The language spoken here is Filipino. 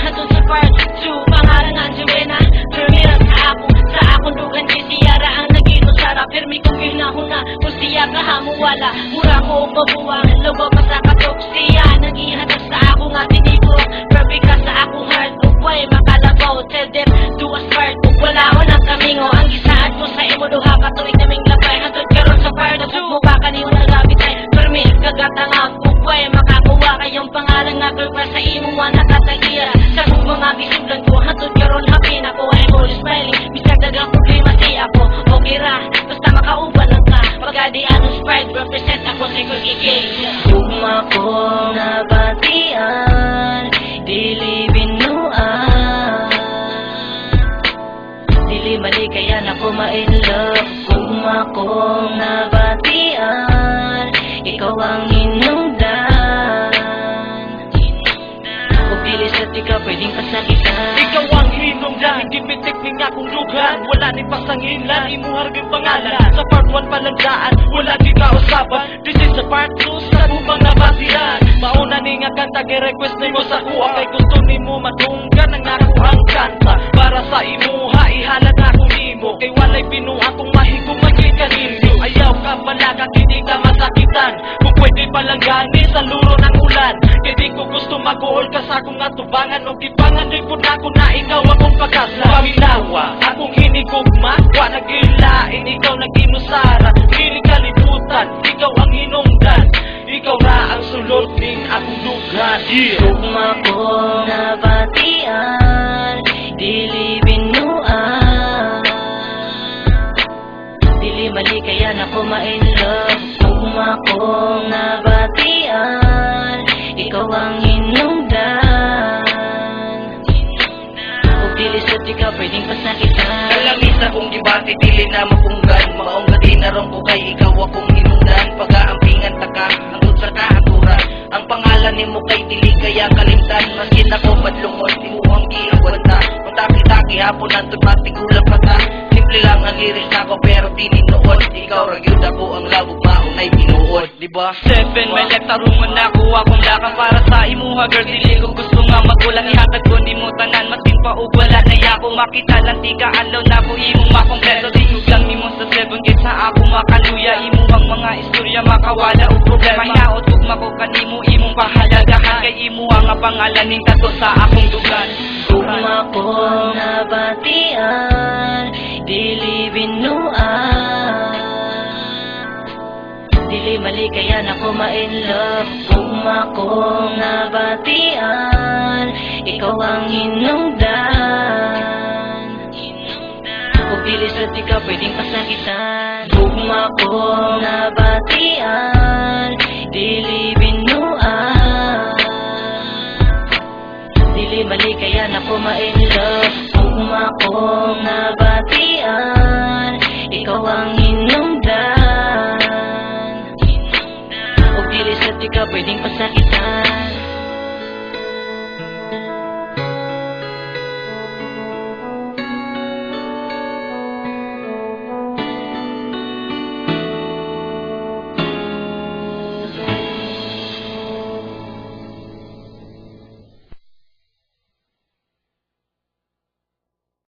hatod sa part 2. Pangalan ng Jumena, permira sa akong dugan di siyara ang nagino sara. Permi kong ginahuna kung siya kahamuwala. Mura mo mabuwang lawa pa sa katok siya. Nagihatag sa ako nga tinibro, perfect ka sa akong heart. Ugway makalabaw, tell them do us part. Wala ko ng kamingo, ang gisaad ko sa imo duha ka tuwing naming labay. Hatod karon sa part 2, mukha ka niyo nagabitay. Permi kagatangag, ugway makakuha kayong pangalan nga girl sa imo nga nakatagira. Sa mga bisuglan ko, hatod karon happy na ko. I'm always smiling, bisag dagang problema si ako. Okay ra, basta makauban lang ka. Pagadi anong sprite, represent ako sa ikong ikay. Tugma kong nabatian, dili binuan. Dili mali kaya na ko ma-in-love. Tugma kong nabatian, ikaw ang hinungdan. Kung dili sa di ka pwedeng pasakitan. Ikaw ang hinungdan, hindi pitik ni nga kong lugan. Wala ni pasangilan, imuharap yung pangalan. Sa part 1 palandaan, wala di ka usapan. This is sa part 2, sa bumang nabatian. Mauna ni nga kanta, request ni mo sa kuha. Kay gusto ni mo matunggan ang ako ang kanta. Para sa imuha, ihalat ako nimo. Kay walay binuha kong mahigong magkita ninyo. Ayaw ka malaga, hindi ka masakitan. Kung pwede palang gani sa luro ng ulan. Kaya di ko gusto mag-uol ka sa akong atubangan. O kipangan rin po na ko na ikaw akong pagkasla. Paminawa, akong hinigugma. Wa nagilain, ikaw naginusara. Hindi kalibutan, ikaw ang hinungdan. Ikaw na ang sulod ning akong lugan. Tugma kong nabatian, dili binuan. Dili mali kaya na ko ma-in-love. Tugma kong nabatian, ikaw ang hinungdan. Kung dili sa di ka pwedeng pasakitan. Kalamisa kong gibati, dili na mapunggan. Maong gati na ron ko kay ikaw akong hinungdan. Pag-aampingan taka, hangtod sa kahaturan. Ang pangalan ni mo kay dili kaya kalimtan. Maskin ako madlungod, di mo ang giwanta. Kung taki-taki hapon nandun matigulang pata. Simple lang ang lyrics ako pero di ninuod. Ikaw ragyod ako ang labog maong ay binuod, diba? 7, may tarungan na ko akong lakang para sa imuha. Girl, dili ko gusto nga magulang. Ihatag ko di mo tanan, maskin pa og wala na yako. Makita lang di ka alaw na ko imong makompleto. Tingog lang nimo sa 7 gate sa ako makaluya. Imuhang mga istorya makawala o problema. Hinaot tugma ko kanimo imong pahalagahan. Kay imuha nga pangalan ning tato sa akong dugan. Tugma kong nabatian, dili binuan. Dili mali kaya na ko ma-in-love. Tugma kong nabatian, ikaw ang hinungdan. Kung dili sa di ka pwedeng pasakitan. Tugma kong nabatian, dili binuan. Dili mali kaya na ko ma-in-love. Tugma kong nabatian, ikaw ang hinungdan. Kung dili sa di ka pwedeng pasakitan.